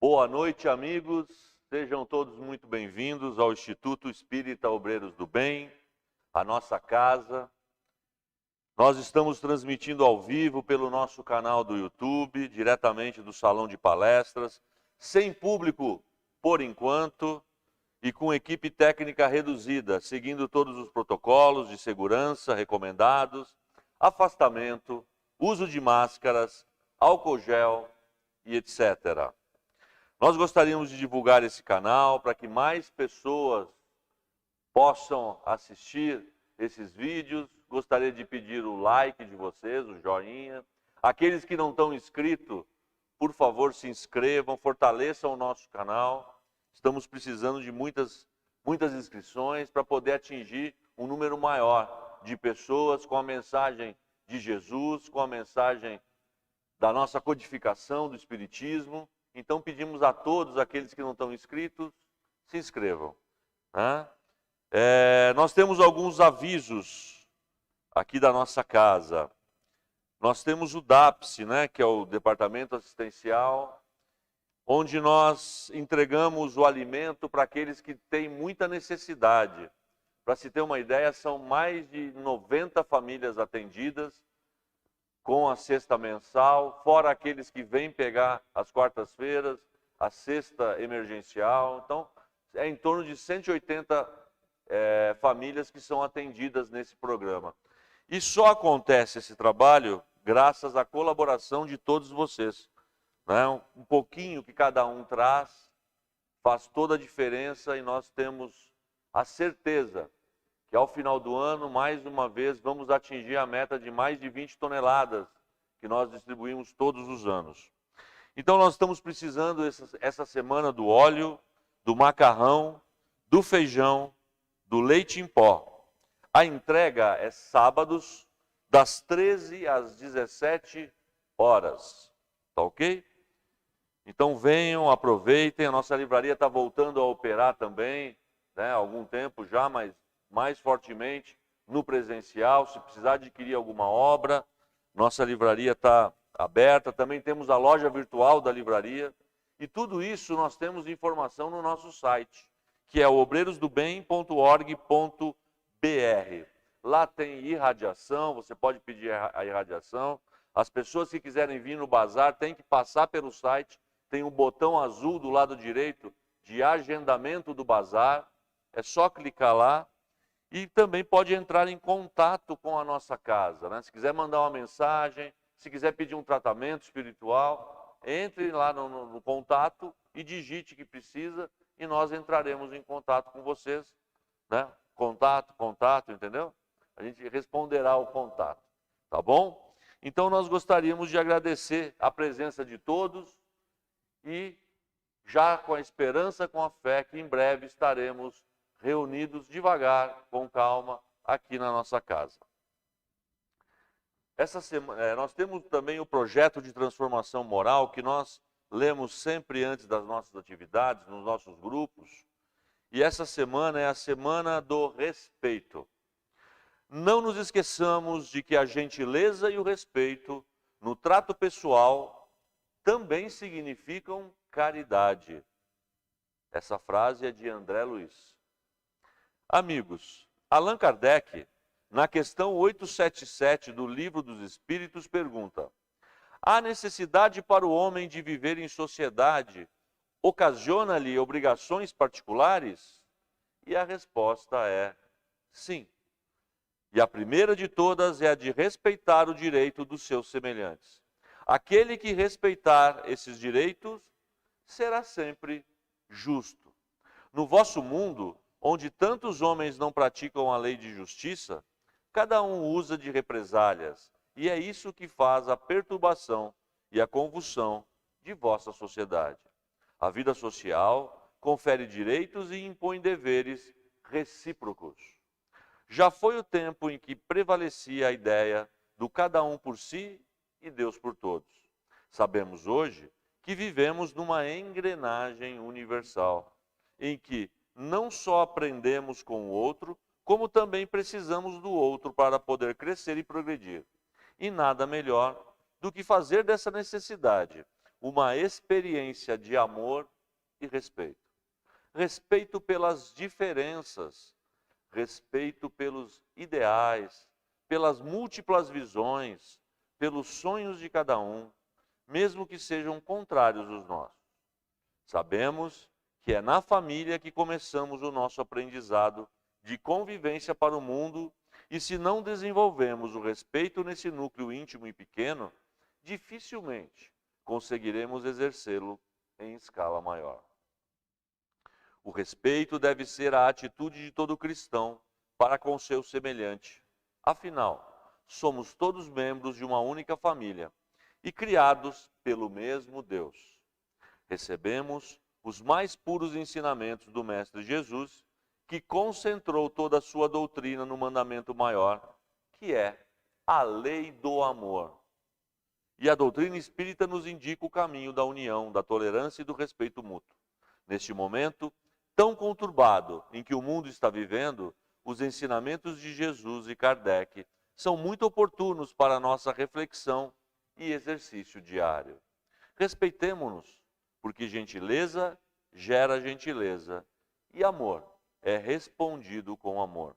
Boa noite, amigos. Sejam todos muito bem-vindos ao Instituto Espírita Obreiros do Bem, a nossa casa. Nós estamos transmitindo ao vivo pelo nosso canal do YouTube, diretamente do Salão de Palestras, sem público por enquanto e com equipe técnica reduzida, seguindo todos os protocolos de segurança recomendados, afastamento, uso de máscaras, álcool gel e etc. Nós gostaríamos de divulgar esse canal para que mais pessoas possam assistir esses vídeos. Gostaria de pedir o like de vocês, o joinha. Aqueles que não estão inscritos, por favor, se inscrevam, fortaleçam o nosso canal. Estamos precisando de muitas inscrições para poder atingir um número maior de pessoas com a mensagem de Jesus, com a mensagem da nossa codificação do Espiritismo. Então pedimos a todos aqueles que não estão inscritos, se inscrevam. Nós temos alguns avisos aqui da nossa casa. Nós temos o DAPS, que é o Departamento Assistencial, onde nós entregamos o alimento para aqueles que têm muita necessidade. Para se ter uma ideia, são mais de 90 famílias atendidas com a cesta mensal, fora aqueles que vêm pegar às quartas-feiras, a cesta emergencial. Então, é em torno de 180 famílias que são atendidas nesse programa. E só acontece esse trabalho graças à colaboração de todos vocês. Um pouquinho que cada um traz faz toda a diferença e nós temos a certeza que ao final do ano, mais uma vez, vamos atingir a meta de mais de 20 toneladas que nós distribuímos todos os anos. Então nós estamos precisando essa semana do óleo, do macarrão, do feijão, do leite em pó. A entrega é sábados, das 13 às 17 horas. Tá ok? Então venham, aproveitem. A nossa livraria está voltando a operar também, há algum tempo já, mas mais fortemente no presencial. Se precisar adquirir alguma obra, nossa livraria está aberta. Também temos a loja virtual da livraria. E tudo isso nós temos informação no nosso site, que é o obreirosdobem.org.br. Lá tem irradiação, você pode pedir a irradiação. As pessoas que quiserem vir no bazar têm que passar pelo site. Tem um botão azul do lado direito de agendamento do bazar. É só clicar lá. E também pode entrar em contato com a nossa casa. Se quiser mandar uma mensagem, se quiser pedir um tratamento espiritual, entre lá no contato e digite que precisa e nós entraremos em contato com vocês. Contato, entendeu? A gente responderá ao contato, tá bom? Então nós gostaríamos de agradecer a presença de todos e já com a esperança, com a fé que em breve estaremos reunidos devagar, com calma, aqui na nossa casa. Essa semana, nós temos também o projeto de transformação moral, que nós lemos sempre antes das nossas atividades, nos nossos grupos. E essa semana é a semana do respeito. Não nos esqueçamos de que a gentileza e o respeito no trato pessoal também significam caridade. Essa frase é de André Luiz. Amigos, Allan Kardec, na questão 877 do Livro dos Espíritos, pergunta: há necessidade para o homem de viver em sociedade? Ocasiona-lhe obrigações particulares? E a resposta é sim. E a primeira de todas é a de respeitar o direito dos seus semelhantes. Aquele que respeitar esses direitos será sempre justo. No vosso mundo, onde tantos homens não praticam a lei de justiça, cada um usa de represálias, e é isso que faz a perturbação e a convulsão de vossa sociedade. A vida social confere direitos e impõe deveres recíprocos. Já foi o tempo em que prevalecia a ideia do cada um por si e Deus por todos. Sabemos hoje que vivemos numa engrenagem universal, em que não só aprendemos com o outro, como também precisamos do outro para poder crescer e progredir. E nada melhor do que fazer dessa necessidade uma experiência de amor e respeito. Respeito pelas diferenças, respeito pelos ideais, pelas múltiplas visões, pelos sonhos de cada um, mesmo que sejam contrários aos nossos. Sabemos que é na família que começamos o nosso aprendizado de convivência para o mundo, e se não desenvolvemos o respeito nesse núcleo íntimo e pequeno, dificilmente conseguiremos exercê-lo em escala maior. O respeito deve ser a atitude de todo cristão para com seu semelhante. Afinal, somos todos membros de uma única família e criados pelo mesmo Deus. Recebemos os mais puros ensinamentos do Mestre Jesus, que concentrou toda a sua doutrina no mandamento maior, que é a lei do amor. E a doutrina espírita nos indica o caminho da união, da tolerância e do respeito mútuo. Neste momento tão conturbado em que o mundo está vivendo, os ensinamentos de Jesus e Kardec são muito oportunos para a nossa reflexão e exercício diário. Respeitemo-nos, porque gentileza gera gentileza e amor é respondido com amor.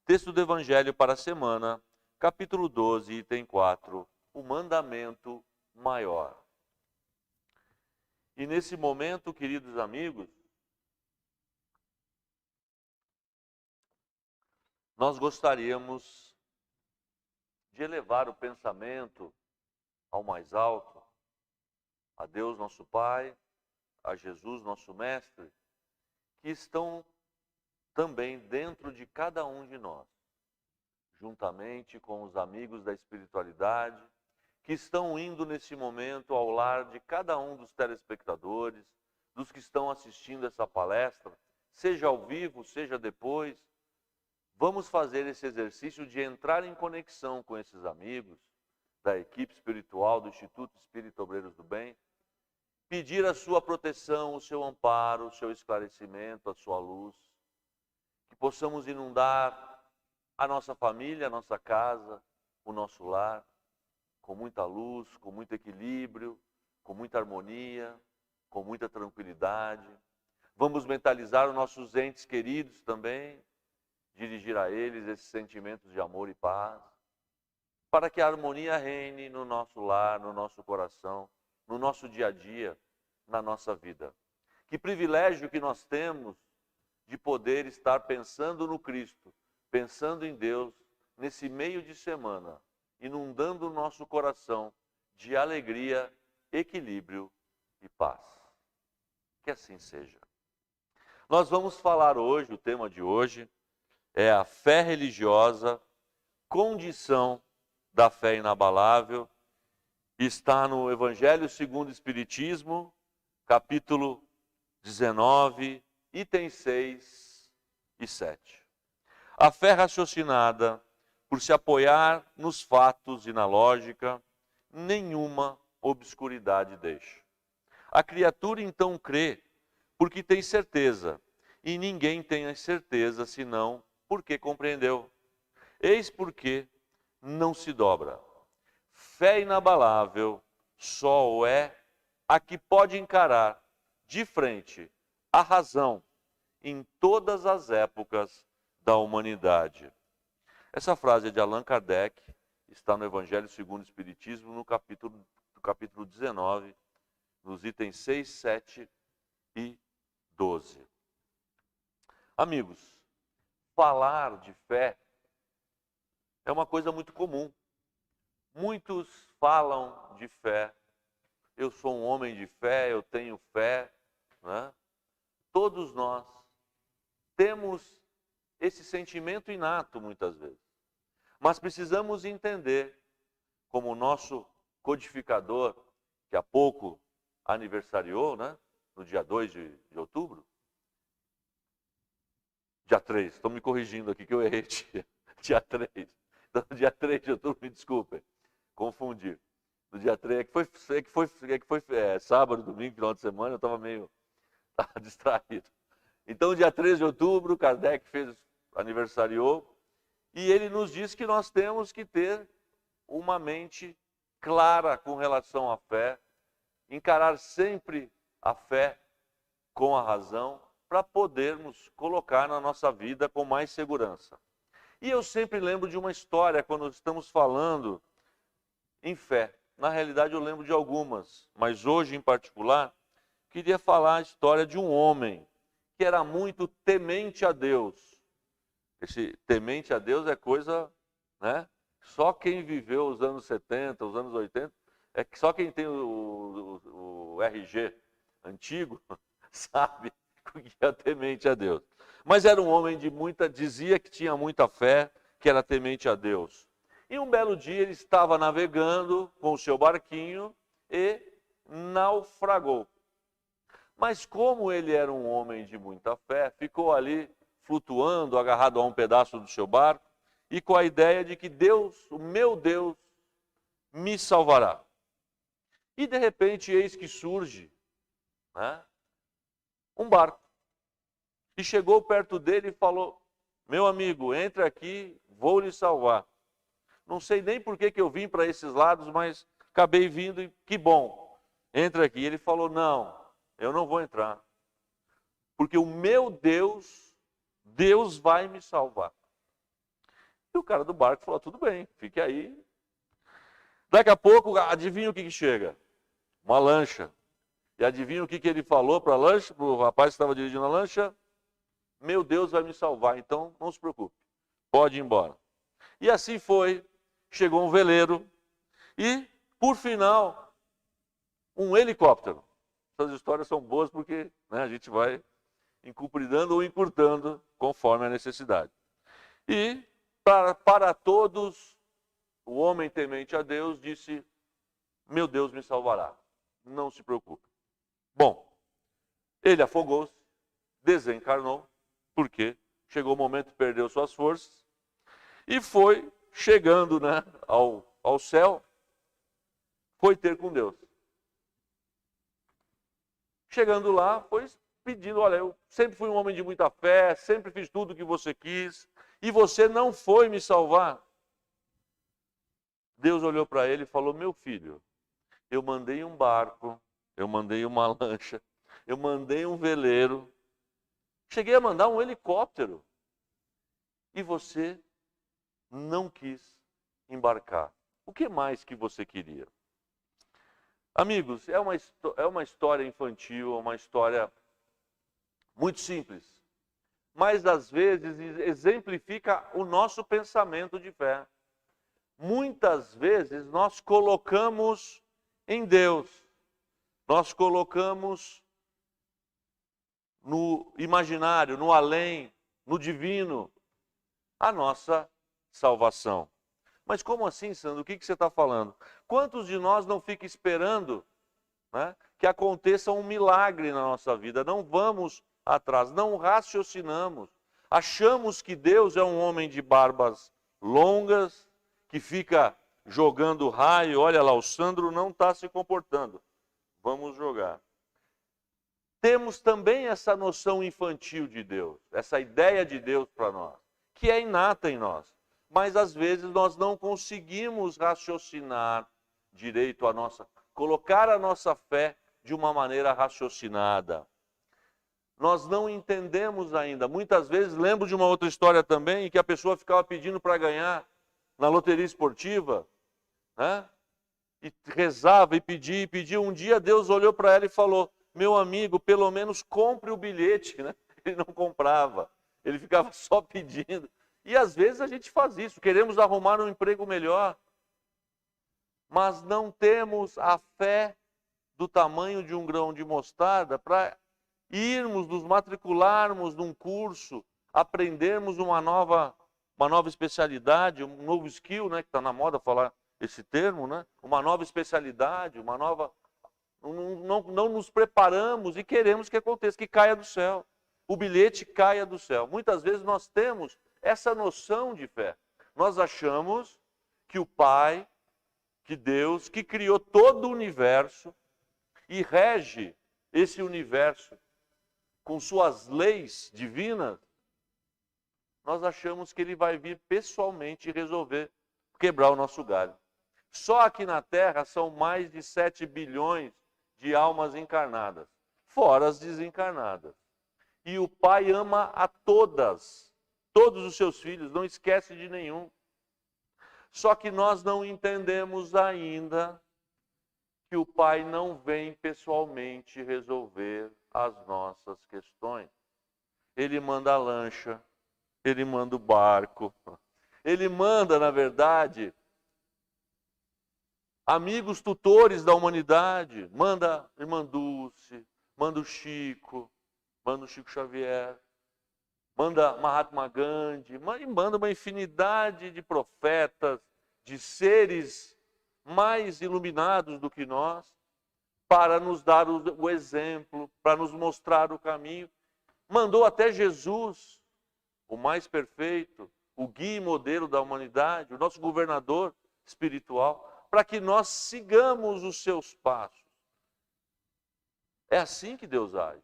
Texto do Evangelho para a semana, capítulo 12, item 4, o mandamento maior. E nesse momento, queridos amigos, nós gostaríamos de elevar o pensamento ao mais alto, a Deus nosso Pai, a Jesus nosso Mestre, que estão também dentro de cada um de nós, juntamente com os amigos da espiritualidade, que estão indo nesse momento ao lar de cada um dos telespectadores, dos que estão assistindo essa palestra, seja ao vivo, seja depois. Vamos fazer esse exercício de entrar em conexão com esses amigos da equipe espiritual do Instituto Espírita Obreiros do Bem, pedir a sua proteção, o seu amparo, o seu esclarecimento, a sua luz, que possamos inundar a nossa família, a nossa casa, o nosso lar, com muita luz, com muito equilíbrio, com muita harmonia, com muita tranquilidade. Vamos mentalizar os nossos entes queridos também, dirigir a eles esses sentimentos de amor e paz, para que a harmonia reine no nosso lar, no nosso coração, no nosso dia a dia, na nossa vida. Que privilégio que nós temos de poder estar pensando no Cristo, pensando em Deus, nesse meio de semana, inundando o nosso coração de alegria, equilíbrio e paz. Que assim seja. Nós vamos falar hoje, o tema de hoje é a fé religiosa, condição da fé inabalável. Está no Evangelho segundo o Espiritismo, capítulo 19, itens 6 e 7. A fé raciocinada, por se apoiar nos fatos e na lógica, nenhuma obscuridade deixa. A criatura então crê porque tem certeza, e ninguém tem a certeza senão porque compreendeu. Eis porque não se dobra. Fé inabalável só o é a que pode encarar de frente a razão em todas as épocas da humanidade. Essa frase é de Allan Kardec, está no Evangelho segundo o Espiritismo, no capítulo 19, nos itens 6, 7 e 12. Amigos, falar de fé é uma coisa muito comum. Muitos falam de fé. Eu sou um homem de fé, eu tenho fé, né? Todos nós temos esse sentimento inato muitas vezes. Mas precisamos entender, como o nosso codificador, que há pouco aniversariou, né? No dia 2 de outubro. Dia 3, estão me corrigindo aqui que eu errei. Dia 3. Então, dia 3 de outubro, me desculpem, confundi. No dia 3, é que foi sábado, domingo, final de semana, eu estava meio distraído. Então, dia 3 de outubro, Kardec aniversariou, e ele nos diz que nós temos que ter uma mente clara com relação à fé encarar sempre a fé com a razão, para podermos colocar na nossa vida com mais segurança. E eu sempre lembro de uma história quando estamos falando em fé. Na realidade eu lembro de algumas, mas hoje em particular, queria falar a história de um homem que era muito temente a Deus. Esse temente a Deus é coisa, né? Só quem viveu os anos 70, os anos 80, é que só quem tem o RG antigo sabe o que é temente a Deus. Mas era um homem dizia que tinha muita fé, que era temente a Deus. E um belo dia ele estava navegando com o seu barquinho e naufragou. Mas como ele era um homem de muita fé, ficou ali flutuando, agarrado a um pedaço do seu barco, e com a ideia de que Deus, o meu Deus, me salvará. E de repente, eis que surge, né, um barco. E chegou perto dele e falou: meu amigo, entre aqui, vou lhe salvar. Não sei nem por que eu vim para esses lados, mas acabei vindo e que bom. Entra aqui. Ele falou: não, eu não vou entrar. Porque o meu Deus, Deus vai me salvar. E o cara do barco falou: tudo bem, fique aí. Daqui a pouco, adivinha o que chega? Uma lancha. E adivinha o que ele falou para a lancha, para o rapaz que estava dirigindo a lancha? Meu Deus vai me salvar, então não se preocupe, pode ir embora. E assim foi, chegou um veleiro e, por final, um helicóptero. Essas histórias são boas porque, né, a gente vai encupridando ou encurtando conforme a necessidade. E, para todos, o homem temente a Deus disse: meu Deus me salvará, não se preocupe. Bom, ele afogou-se, desencarnou, porque chegou o momento de perder suas forças, e foi chegando, né, ao céu, foi ter com Deus. Chegando lá, foi pedindo: olha, eu sempre fui um homem de muita fé, sempre fiz tudo o que você quis, e você não foi me salvar. Deus olhou para ele e falou: meu filho, eu mandei um barco, eu mandei uma lancha, eu mandei um veleiro, cheguei a mandar um helicóptero, e você não quis embarcar. O que mais que você queria? Amigos, é uma história infantil, uma história muito simples, mas às vezes exemplifica o nosso pensamento de fé. Muitas vezes nós colocamos em Deus, nós colocamos no imaginário, no além, no divino, a nossa salvação. Mas como assim, Sandro? O que você está falando? Quantos de nós não fica esperando, né, que aconteça um milagre na nossa vida? Não vamos atrás, não raciocinamos. Achamos que Deus é um homem de barbas longas, que fica jogando raio. Olha lá, o Sandro não está se comportando. Vamos jogar. Temos também essa noção infantil de Deus, essa ideia de Deus para nós, que é inata em nós. Mas às vezes nós não conseguimos raciocinar direito colocar a nossa fé de uma maneira raciocinada. Nós não entendemos ainda. Muitas vezes, lembro de uma outra história também, em que a pessoa ficava pedindo para ganhar na loteria esportiva, né? E rezava e pedia e pedia. Um dia Deus olhou para ela e falou: meu amigo, pelo menos compre o bilhete, né? Ele não comprava, ele ficava só pedindo. E às vezes a gente faz isso, queremos arrumar um emprego melhor, mas não temos a fé do tamanho de um grão de mostarda para irmos, nos matricularmos num curso, aprendermos uma nova especialidade, um novo skill, né, que está na moda falar esse termo, né? Uma nova especialidade, uma nova... Não nos preparamos e queremos que aconteça, que caia do céu. O bilhete caia do céu. Muitas vezes nós temos essa noção de fé. Nós achamos que o Pai, que Deus, que criou todo o universo e rege esse universo com suas leis divinas, nós achamos que ele vai vir pessoalmente resolver, quebrar o nosso galho. Só aqui na Terra são mais de 7 bilhões de almas encarnadas, fora as desencarnadas. E o Pai ama a todos os seus filhos, não esquece de nenhum. Só que nós não entendemos ainda que o Pai não vem pessoalmente resolver as nossas questões. Ele manda a lancha, ele manda o barco, ele manda, na verdade, amigos tutores da humanidade, manda a irmã Dulce, manda o Chico Xavier, manda Mahatma Gandhi, e manda uma infinidade de profetas, de seres mais iluminados do que nós, para nos dar o exemplo, para nos mostrar o caminho. Mandou até Jesus, o mais perfeito, o guia e modelo da humanidade, o nosso governador espiritual, para que nós sigamos os seus passos. É assim que Deus age.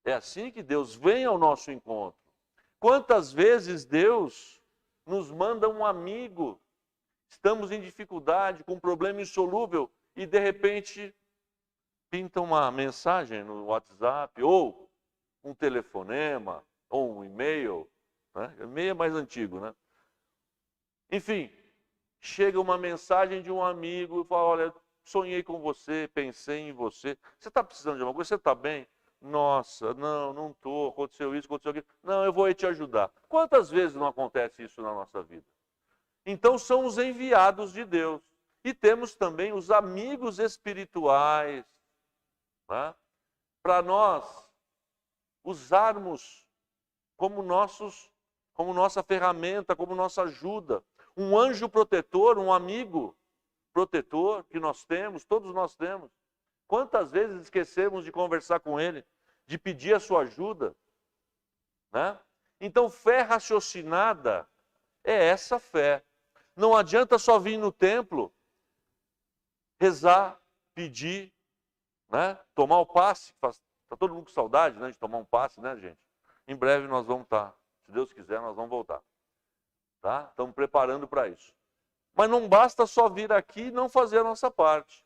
É assim que Deus vem ao nosso encontro. Quantas vezes Deus nos manda um amigo, estamos em dificuldade, com um problema insolúvel, e de repente pinta uma mensagem no WhatsApp, ou um telefonema, ou um e-mail, né? E-mail é mais antigo, né? Enfim, chega uma mensagem de um amigo e fala, olha, sonhei com você, pensei em você, você está precisando de alguma coisa, você está bem? Nossa, não estou, aconteceu isso, aconteceu aquilo. Não, eu vou aí te ajudar. Quantas vezes não acontece isso na nossa vida? Então são os enviados de Deus. E temos também os amigos espirituais, né? Para nós usarmos como nossa ferramenta, como nossa ajuda. Um anjo protetor, um amigo protetor que nós temos, todos nós temos. Quantas vezes esquecemos de conversar com ele, de pedir a sua ajuda, né? Então, fé raciocinada é essa fé. Não adianta só vir no templo, rezar, pedir, né? Tomar o passe. Está todo mundo com saudade, né, de tomar um passe, né, gente? Em breve nós vamos estar. Se Deus quiser, nós vamos voltar. Tá? Estamos preparando para isso. Mas não basta só vir aqui e não fazer a nossa parte.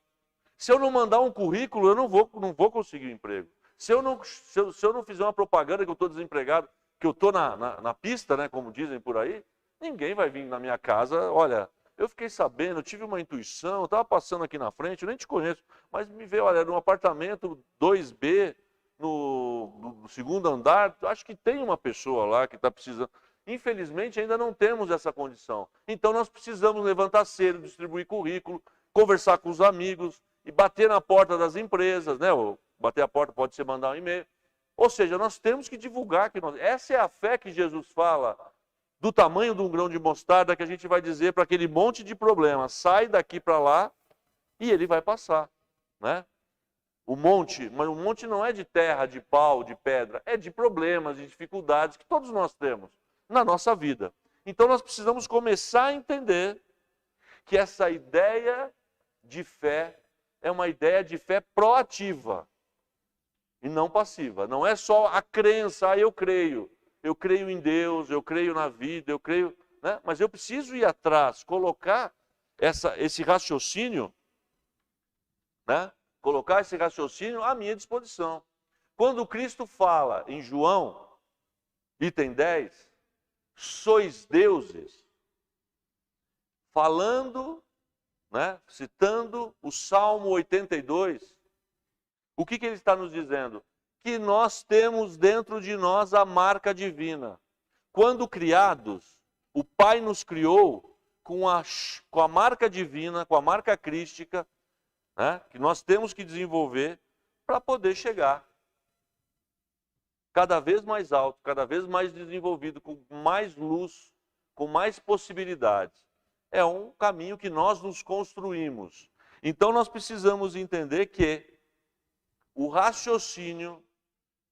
Se eu não mandar um currículo, eu não vou conseguir um emprego. Se eu não fizer uma propaganda que eu estou desempregado, que eu estou na pista, né, como dizem por aí, ninguém vai vir na minha casa, olha, eu fiquei sabendo, eu tive uma intuição, eu estava passando aqui na frente, eu nem te conheço, mas me veio, olha, num apartamento 2B, no segundo andar, acho que tem uma pessoa lá que está precisando. Infelizmente, ainda não temos essa condição. Então, nós precisamos levantar cedo, distribuir currículo, conversar com os amigos e bater na porta das empresas, né? Ou bater a porta pode ser mandar um e-mail. Ou seja, nós temos que divulgar que essa é a fé que Jesus fala, do tamanho de um grão de mostarda, que a gente vai dizer para aquele monte de problemas, sai daqui para lá e ele vai passar, né? Mas o monte não é de terra, de pau, de pedra, é de problemas, de dificuldades que todos nós temos na nossa vida. Então nós precisamos começar a entender que essa ideia de fé é uma ideia de fé proativa e não passiva. Não é só a crença, eu creio em Deus, eu creio na vida, eu creio, né? Mas eu preciso ir atrás, colocar esse raciocínio, né? Colocar esse raciocínio à minha disposição. Quando Cristo fala em João, item 10, sois deuses, falando, né, citando o Salmo 82, o que ele está nos dizendo? Que nós temos dentro de nós a marca divina. Quando criados, o Pai nos criou com a marca divina, com a marca crística, né, que nós temos que desenvolver para poder chegar cada vez mais alto, cada vez mais desenvolvido, com mais luz, com mais possibilidades. É um caminho que nós nos construímos. Então nós precisamos entender que o raciocínio,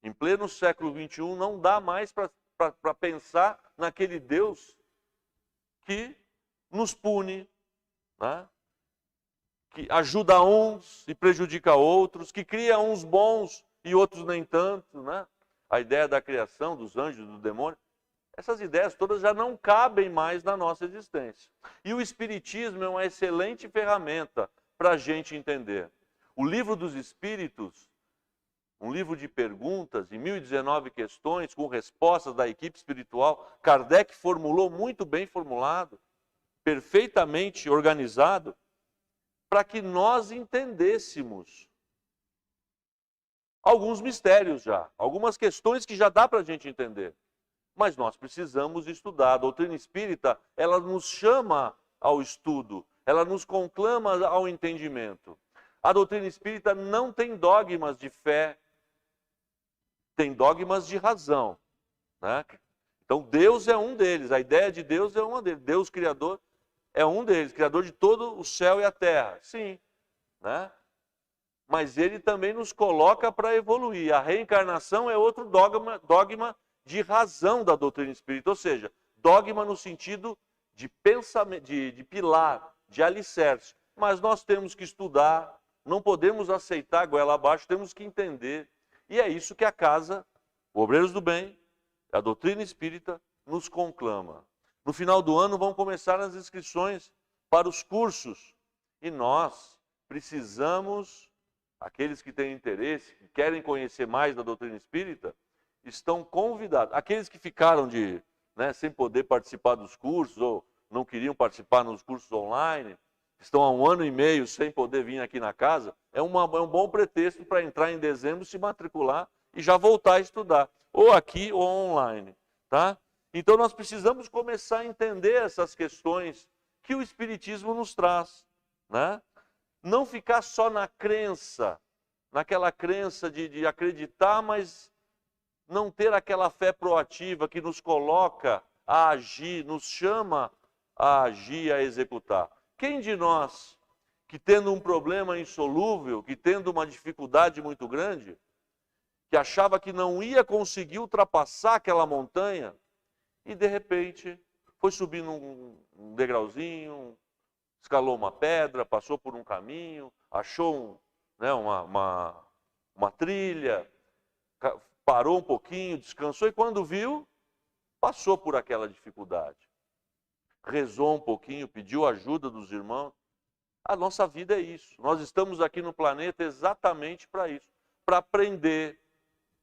em pleno século XXI, não dá mais para pensar naquele Deus que nos pune, né? Que ajuda uns e prejudica outros, que cria uns bons e outros nem tanto, né? A ideia da criação, dos anjos, do demônio, essas ideias todas já não cabem mais na nossa existência. E o Espiritismo é uma excelente ferramenta para a gente entender. O Livro dos Espíritos, um livro de perguntas e 1019 questões com respostas da equipe espiritual, Kardec formulou muito bem formulado, perfeitamente organizado, para que nós entendêssemos alguns mistérios já, algumas questões que já dá para a gente entender. Mas nós precisamos estudar. A doutrina espírita, ela nos chama ao estudo, ela nos conclama ao entendimento. A doutrina espírita não tem dogmas de fé, tem dogmas de razão, né? Então Deus é um deles, a ideia de Deus é uma deles. Deus Criador é um deles, Criador de todo o céu e a terra. Sim, né? Mas Ele também nos coloca para evoluir. A reencarnação é outro dogma de razão da doutrina espírita, ou seja, dogma no sentido de pensamento, de pilar, de alicerce. Mas nós temos que estudar, não podemos aceitar goela abaixo, temos que entender. E é isso que a casa, Obreiros do Bem, a doutrina espírita, nos conclama. No final do ano vão começar as inscrições para os cursos. E nós precisamos, aqueles que têm interesse, que querem conhecer mais da doutrina espírita, estão convidados. Aqueles que ficaram sem poder participar dos cursos, ou não queriam participar nos cursos online, estão há 1 ano e meio sem poder vir aqui na casa, é um bom pretexto para entrar em dezembro, se matricular e já voltar a estudar, ou aqui ou online, tá? Então nós precisamos começar a entender essas questões que o Espiritismo nos traz, né? Não ficar só na crença, naquela crença de acreditar, mas não ter aquela fé proativa que nos coloca a agir, nos chama a agir, a executar. Quem de nós, que tendo um problema insolúvel, que tendo uma dificuldade muito grande, que achava que não ia conseguir ultrapassar aquela montanha, e de repente foi subindo um degrauzinho, escalou uma pedra, passou por um caminho, achou uma trilha, parou um pouquinho, descansou, e quando viu, passou por aquela dificuldade. Rezou um pouquinho, pediu ajuda dos irmãos. A nossa vida é isso. Nós estamos aqui no planeta exatamente para isso. Para aprender,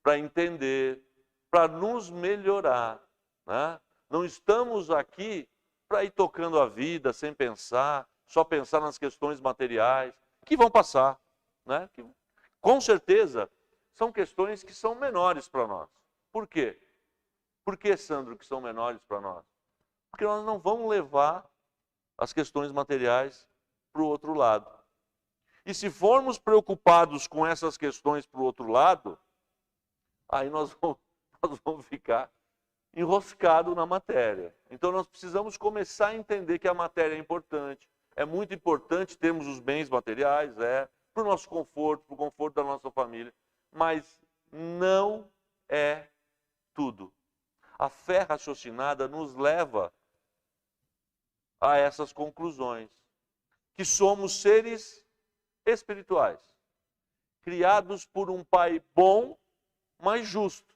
para entender, para nos melhorar, né? Não estamos aqui para ir tocando a vida sem pensar, só pensar nas questões materiais, que vão passar, né? Que, com certeza, são questões que são menores para nós. Por quê? Por que, Sandro, que são menores para nós? Porque nós não vamos levar as questões materiais para o outro lado. E se formos preocupados com essas questões para o outro lado, aí nós vamos ficar enroscados na matéria. Então nós precisamos começar a entender que a matéria é importante. É muito importante termos os bens materiais, para o nosso conforto, para o conforto da nossa família. Mas não é tudo. A fé raciocinada nos leva a essas conclusões, que somos seres espirituais, criados por um Pai bom, mas justo,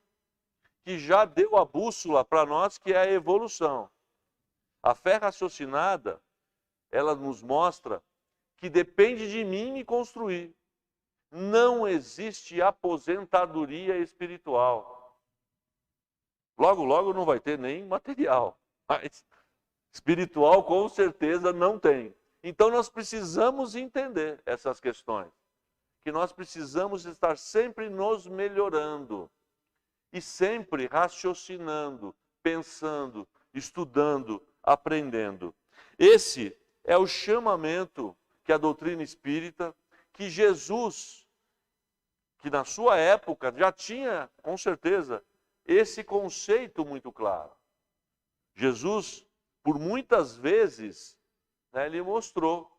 que já deu a bússola para nós, que é a evolução. A fé raciocinada, ela nos mostra que depende de mim me construir. Não existe aposentadoria espiritual. Logo, logo não vai ter nem material, mas espiritual com certeza não tem. Então nós precisamos entender essas questões, que nós precisamos estar sempre nos melhorando e sempre raciocinando, pensando, estudando, aprendendo. Esse é o chamamento que a doutrina espírita, que Jesus, que na sua época já tinha, com certeza, esse conceito muito claro. Jesus, por muitas vezes, ele mostrou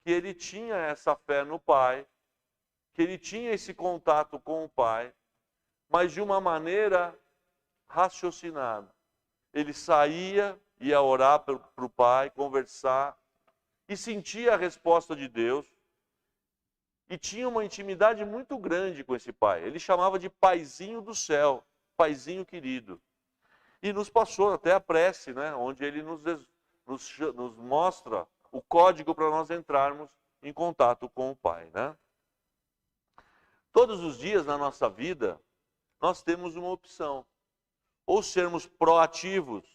que ele tinha essa fé no Pai, que ele tinha esse contato com o Pai, mas de uma maneira raciocinada. Ele saía, ia orar para o Pai, conversar, e sentia a resposta de Deus, e tinha uma intimidade muito grande com esse Pai. Ele chamava de Paizinho do céu, Paizinho querido. E nos passou até a prece, onde ele nos mostra o código para nós entrarmos em contato com o Pai. Todos os dias na nossa vida, nós temos uma opção. Ou sermos proativos,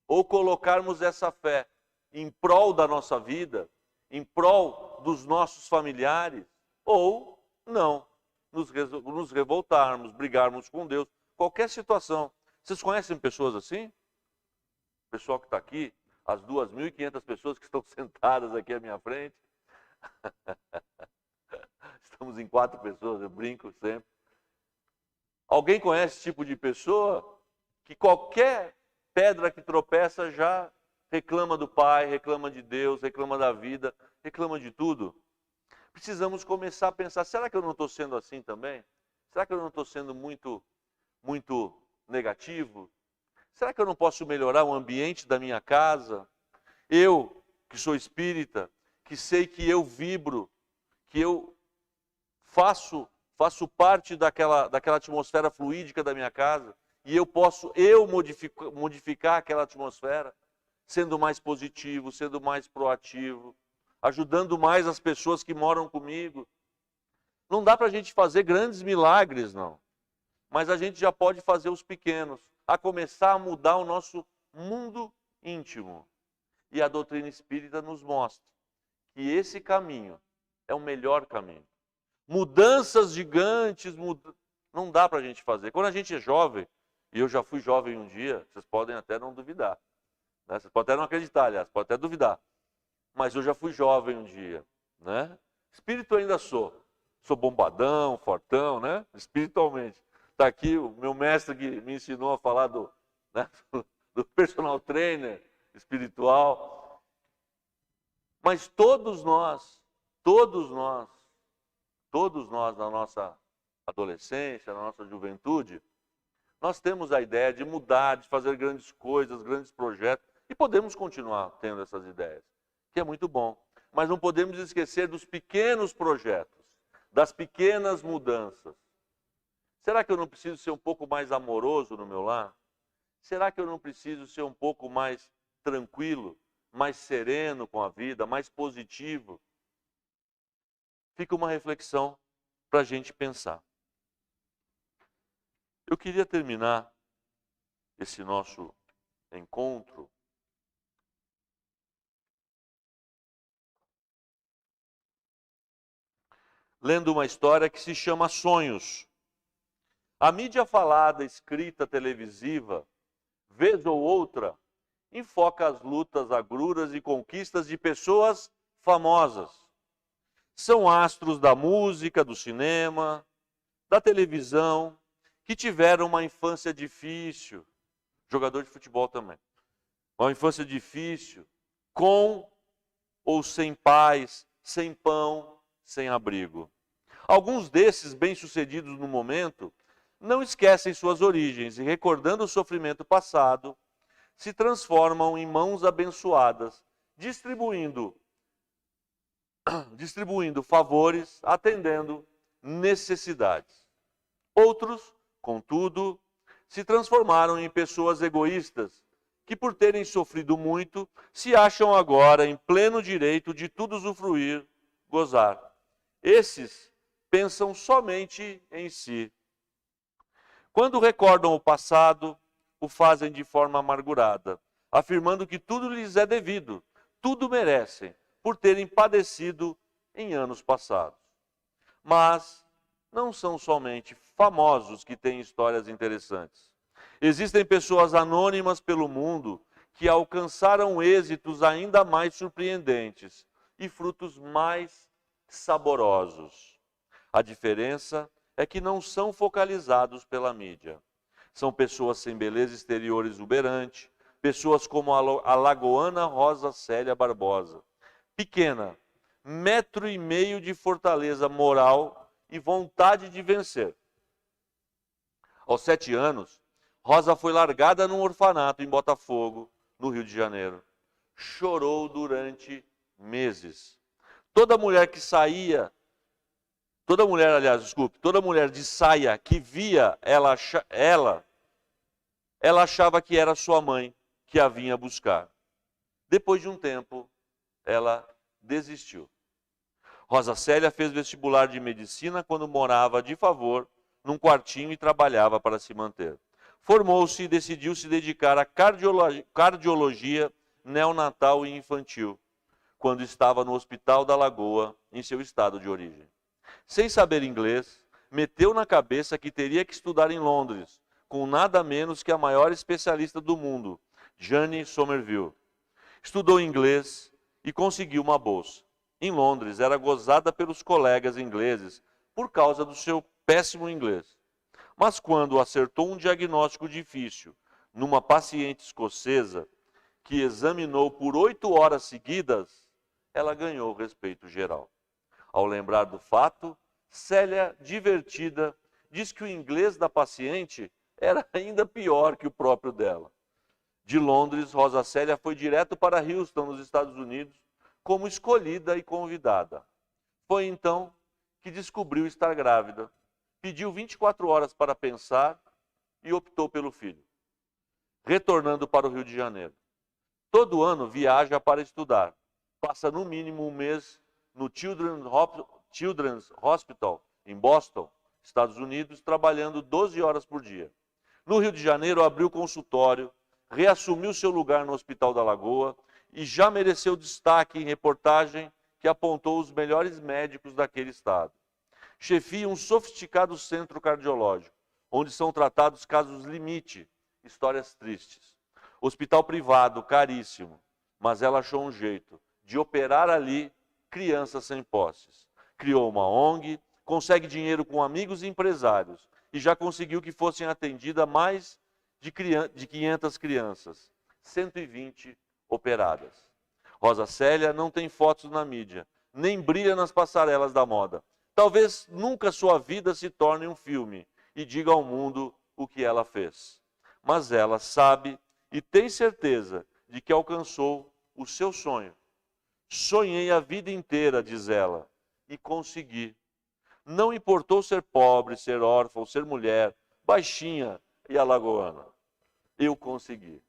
ou colocarmos essa fé em prol da nossa vida, em prol dos nossos familiares, ou não, nos revoltarmos, brigarmos com Deus, qualquer situação. Vocês conhecem pessoas assim? O pessoal que está aqui, as 2.500 pessoas que estão sentadas aqui à minha frente. Estamos em 4 pessoas, eu brinco sempre. Alguém conhece esse tipo de pessoa que qualquer pedra que tropeça já reclama do Pai, reclama de Deus, reclama da vida, reclama de tudo? Precisamos começar a pensar, será que eu não estou sendo assim também? Será que eu não estou sendo muito negativo? Será que eu não posso melhorar o ambiente da minha casa? Eu, que sou espírita, que sei que eu vibro, que eu faço parte daquela atmosfera fluídica da minha casa, e eu posso modificar aquela atmosfera, sendo mais positivo, sendo mais proativo, ajudando mais as pessoas que moram comigo. Não dá para a gente fazer grandes milagres, não. Mas a gente já pode fazer os pequenos, a começar a mudar o nosso mundo íntimo. E a doutrina espírita nos mostra que esse caminho é o melhor caminho. Mudanças gigantes, não dá para a gente fazer. Quando a gente é jovem, e eu já fui jovem um dia, vocês podem até não duvidar. Né? Vocês podem até não acreditar, aliás, podem até duvidar. Mas eu já fui jovem um dia. Né? Espírito ainda sou. Sou bombadão, fortão, né? Espiritualmente. Está aqui o meu mestre que me ensinou a falar né? do personal trainer espiritual. Mas todos nós na nossa adolescência, na nossa juventude, nós temos a ideia de mudar, de fazer grandes coisas, grandes projetos, e podemos continuar tendo essas ideias, que é muito bom. Mas não podemos esquecer dos pequenos projetos, das pequenas mudanças. Será que eu não preciso ser um pouco mais amoroso no meu lar? Será que eu não preciso ser um pouco mais tranquilo, mais sereno com a vida, mais positivo? Fica uma reflexão para a gente pensar. Eu queria terminar esse nosso encontro lendo uma história que se chama Sonhos. A mídia falada, escrita, televisiva, vez ou outra, enfoca as lutas, agruras e conquistas de pessoas famosas. São astros da música, do cinema, da televisão, que tiveram uma infância difícil, jogador de futebol também, uma infância difícil, com ou sem pais, sem pão, sem abrigo. Alguns desses, bem-sucedidos no momento, não esquecem suas origens e, recordando o sofrimento passado, se transformam em mãos abençoadas, distribuindo favores, atendendo necessidades. Outros, contudo, se transformaram em pessoas egoístas, que por terem sofrido muito, se acham agora em pleno direito de tudo usufruir, gozar. Esses pensam somente em si. Quando recordam o passado, o fazem de forma amargurada, afirmando que tudo lhes é devido, tudo merecem, por terem padecido em anos passados. Mas não são somente famosos que têm histórias interessantes. Existem pessoas anônimas pelo mundo que alcançaram êxitos ainda mais surpreendentes e frutos mais saborosos. A diferença é que não são focalizados pela mídia. São pessoas sem beleza exterior exuberante, pessoas como a lagoana Rosa Célia Barbosa, pequena, 1,5 metros de fortaleza moral e vontade de vencer. Aos 7 anos, Rosa foi largada num orfanato em Botafogo, no Rio de Janeiro. Chorou durante meses. Toda mulher de saia que via ela achava que era sua mãe que a vinha buscar. Depois de um tempo, ela desistiu. Rosa Célia fez vestibular de medicina quando morava de favor num quartinho e trabalhava para se manter. Formou-se e decidiu se dedicar à cardiologia neonatal e infantil, quando estava no Hospital da Lagoa, em seu estado de origem. Sem saber inglês, meteu na cabeça que teria que estudar em Londres, com nada menos que a maior especialista do mundo, Jane Somerville. Estudou inglês e conseguiu uma bolsa. Em Londres, era gozada pelos colegas ingleses por causa do seu péssimo inglês. Mas quando acertou um diagnóstico difícil numa paciente escocesa que examinou por 8 horas seguidas, ela ganhou o respeito geral. Ao lembrar do fato, Célia, divertida, diz que o inglês da paciente era ainda pior que o próprio dela. De Londres, Rosa Célia foi direto para Houston, nos Estados Unidos, como escolhida e convidada. Foi então que descobriu estar grávida, pediu 24 horas para pensar e optou pelo filho, retornando para o Rio de Janeiro. Todo ano viaja para estudar, passa no mínimo um mês no Children's Hospital, em Boston, Estados Unidos, trabalhando 12 horas por dia. No Rio de Janeiro, abriu consultório, reassumiu seu lugar no Hospital da Lagoa e já mereceu destaque em reportagem que apontou os melhores médicos daquele estado. Chefia um sofisticado centro cardiológico, onde são tratados casos limite, histórias tristes. Hospital privado, caríssimo, mas ela achou um jeito de operar ali crianças sem posses. Criou uma ONG, consegue dinheiro com amigos e empresários e já conseguiu que fossem atendidas mais de 500 crianças, 120 operadas. Rosa Célia não tem fotos na mídia, nem brilha nas passarelas da moda. Talvez nunca sua vida se torne um filme e diga ao mundo o que ela fez. Mas ela sabe e tem certeza de que alcançou o seu sonho. Sonhei a vida inteira, diz ela, e consegui. Não importou ser pobre, ser órfão, ser mulher, baixinha e alagoana. Eu consegui.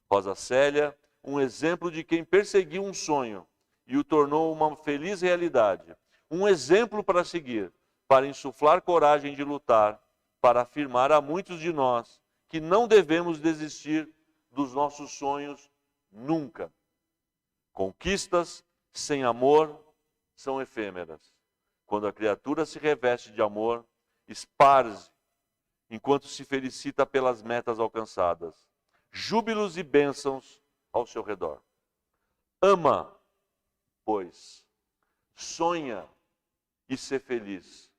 Rosa Célia, um exemplo de quem perseguiu um sonho e o tornou uma feliz realidade. Um exemplo para seguir, para insuflar coragem de lutar, para afirmar a muitos de nós que não devemos desistir dos nossos sonhos nunca. Conquistas sem amor são efêmeras. Quando a criatura se reveste de amor, esparze, enquanto se felicita pelas metas alcançadas. Júbilos e bênçãos ao seu redor. Ama, pois, sonha e ser feliz,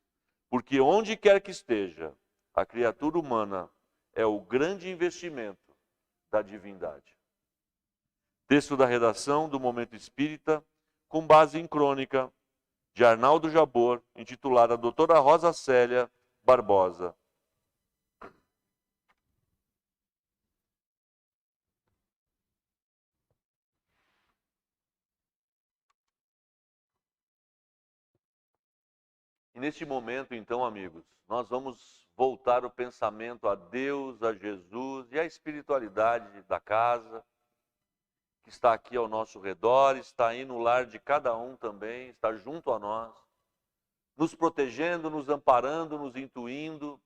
porque onde quer que esteja, a criatura humana é o grande investimento da divindade. Texto da redação do Momento Espírita, com base em crônica de Arnaldo Jabor, intitulada Doutora Rosa Célia Barbosa. E neste momento, então, amigos, nós vamos voltar o pensamento a Deus, a Jesus e à espiritualidade da casa, que está aqui ao nosso redor, está aí no lar de cada um também, está junto a nós, nos protegendo, nos amparando, nos intuindo,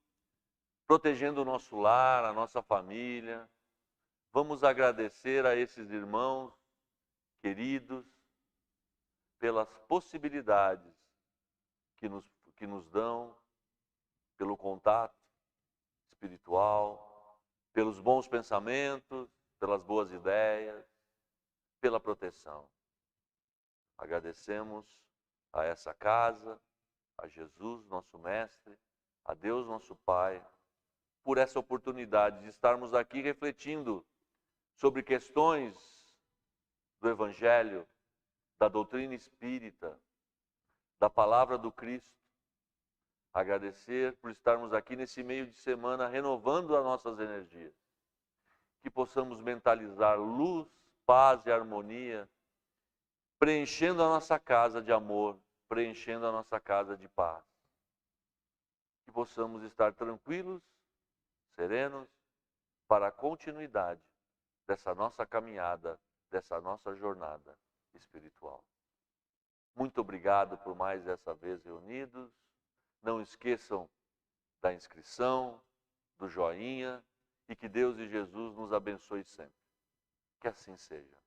protegendo o nosso lar, a nossa família. Vamos agradecer a esses irmãos queridos pelas possibilidades que nos dão, pelo contato espiritual, pelos bons pensamentos, pelas boas ideias, pela proteção. Agradecemos a essa casa, a Jesus, nosso Mestre, a Deus, nosso Pai, por essa oportunidade de estarmos aqui refletindo sobre questões do Evangelho, da doutrina espírita, da palavra do Cristo. Agradecer por estarmos aqui nesse meio de semana renovando as nossas energias. Que possamos mentalizar luz, paz e harmonia, preenchendo a nossa casa de amor, preenchendo a nossa casa de paz. Que possamos estar tranquilos, serenos, para a continuidade dessa nossa caminhada, dessa nossa jornada espiritual. Muito obrigado por mais essa vez reunidos. Não esqueçam da inscrição, do joinha, e que Deus e Jesus nos abençoe sempre. Que assim seja.